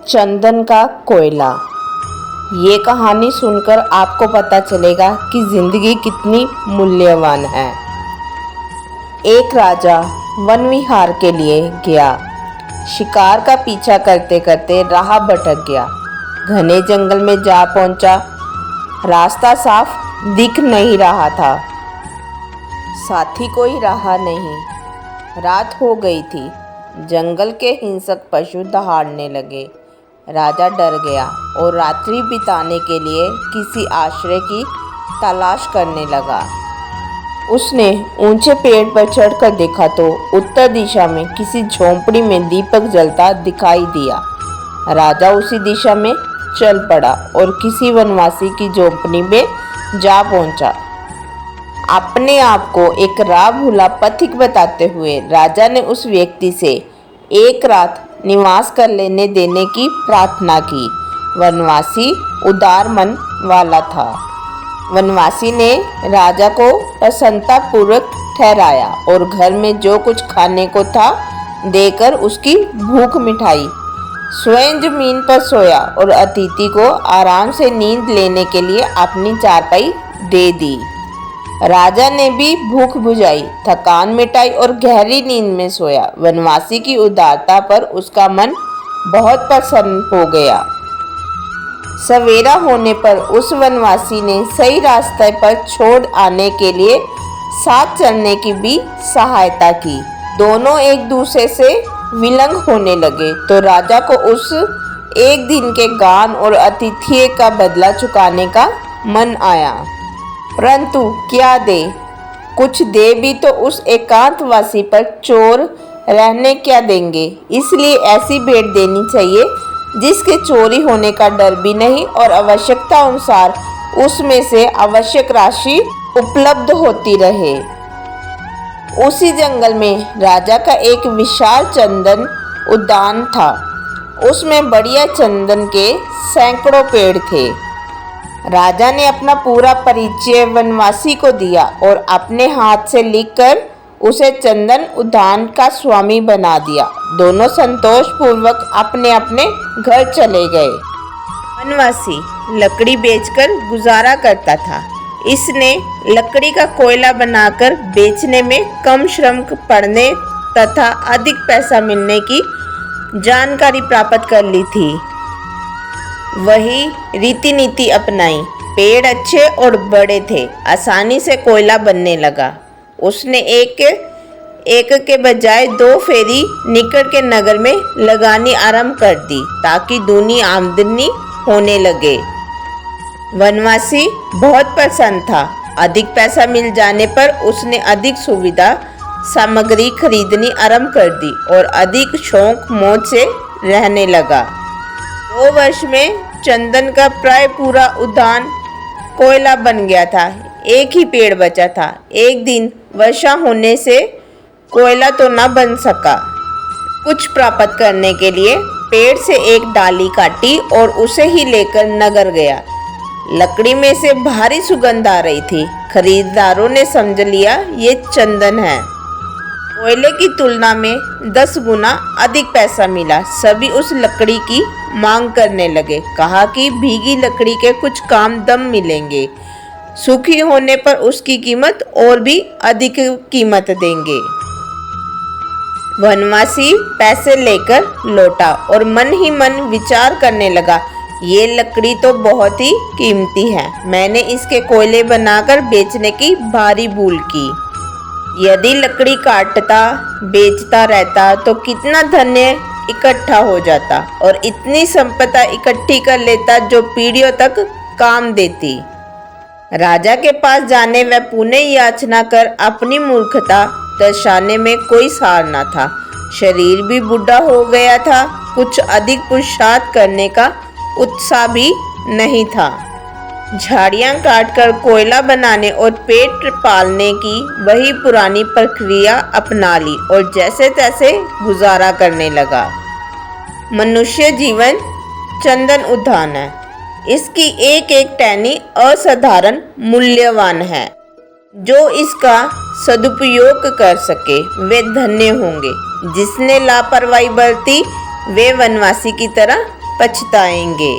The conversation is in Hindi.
चंदन का कोयला। ये कहानी सुनकर आपको पता चलेगा कि जिंदगी कितनी मूल्यवान है। एक राजा वन विहार के लिए गया। शिकार का पीछा करते करते राह भटक गया। घने जंगल में जा पहुंचा। रास्ता साफ दिख नहीं रहा था, साथी कोई रहा नहीं। रात हो गई थी। जंगल के हिंसक पशु दहाड़ने लगे। राजा डर गया और रात्रि बिताने के लिए किसी आश्रय की तलाश करने लगा। उसने ऊंचे पेड़ पर चढ़कर देखा तो उत्तर दिशा में किसी झोंपड़ी में दीपक जलता दिखाई दिया। राजा उसी दिशा में चल पड़ा और किसी वनवासी की झोंपड़ी में जा पहुंचा। अपने आप को एक राह भूला पथिक बताते हुए राजा ने उस व्यक्ति से एक रात निवास कर लेने देने की प्रार्थना की। वनवासी उदार मन वाला था। वनवासी ने राजा को प्रसन्नतापूर्वक ठहराया और घर में जो कुछ खाने को था देकर उसकी भूख मिटाई। स्वयं जमीन पर सोया और अतिथि को आराम से नींद लेने के लिए अपनी चारपाई दे दी। राजा ने भी भूख बुझाई, थकान मिटाई और गहरी नींद में सोया। वनवासी की उदारता पर उसका मन बहुत प्रसन्न हो गया। सवेरा होने पर उस वनवासी ने सही रास्ते पर छोड़ आने के लिए साथ चलने की भी सहायता की। दोनों एक दूसरे से विलंग होने लगे तो राजा को उस एक दिन के गान और आतिथ्य का बदला चुकाने का मन आया, परंतु क्या दे? कुछ दे भी तो उस एकांतवासी पर चोर रहने क्या देंगे। इसलिए ऐसी भेंट देनी चाहिए जिसके चोरी होने का डर भी नहीं और आवश्यकता अनुसार उसमें से आवश्यक राशि उपलब्ध होती रहे। उसी जंगल में राजा का एक विशाल चंदन उद्यान था। उसमें बढ़िया चंदन के सैकड़ों पेड़ थे। राजा ने अपना पूरा परिचय वनवासी को दिया और अपने हाथ से लिखकर उसे चंदन उद्यान का स्वामी बना दिया। दोनों संतोष पूर्वक अपने अपने घर चले गए। वनवासी लकड़ी बेचकर गुजारा करता था। इसने लकड़ी का कोयला बनाकर बेचने में कम श्रम पड़ने तथा अधिक पैसा मिलने की जानकारी प्राप्त कर ली थी। वही रीति नीति अपनाई। पेड़ अच्छे और बड़े थे, आसानी से कोयला बनने लगा। उसने एक के बजाय 2 फेरी निकट के नगर में लगानी आरंभ कर दी ताकि दूनी आमदनी होने लगे। वनवासी बहुत प्रसन्न था। अधिक पैसा मिल जाने पर उसने अधिक सुविधा सामग्री खरीदनी आरंभ कर दी और अधिक शौक मौज से रहने लगा। 2 वर्ष में चंदन का प्राय पूरा उद्यान कोयला बन गया था। एक ही पेड़ बचा था। एक दिन वर्षा होने से कोयला तो न बन सका। कुछ प्राप्त करने के लिए पेड़ से एक डाली काटी और उसे ही लेकर नगर गया। लकड़ी में से भारी सुगंध आ रही थी। खरीदारों ने समझ लिया ये चंदन है। कोयले की तुलना में 10 गुना अधिक पैसा मिला। सभी उस लकड़ी की मांग करने लगे। कहा कि भीगी लकड़ी के कुछ काम दम मिलेंगे, सूखी होने पर उसकी कीमत और भी अधिक कीमत देंगे। वनवासी पैसे लेकर लौटा और मन ही मन विचार करने लगा, ये लकड़ी तो बहुत ही कीमती है। मैंने इसके कोयले बनाकर बेचने की भारी भूल की। यदि लकड़ी काटता बेचता रहता तो कितना धन्य इकट्ठा हो जाता और इतनी संपदा इकट्ठी कर लेता जो पीढ़ियों तक काम देती। राजा के पास जाने व पुण्य याचना कर अपनी मूर्खता दर्शाने में कोई सार न था। शरीर भी बूढ़ा हो गया था। कुछ अधिक पुरुषार्थ करने का उत्साह भी नहीं था। झाड़ियां काटकर कोयला बनाने और पेट पालने की वही पुरानी प्रक्रिया अपना ली और जैसे तैसे गुजारा करने लगा। मनुष्य जीवन चंदन उद्यान है। इसकी एक एक टहनी असाधारण मूल्यवान है। जो इसका सदुपयोग कर सके वे धन्य होंगे। जिसने लापरवाही बरती वे वनवासी की तरह पछताएंगे।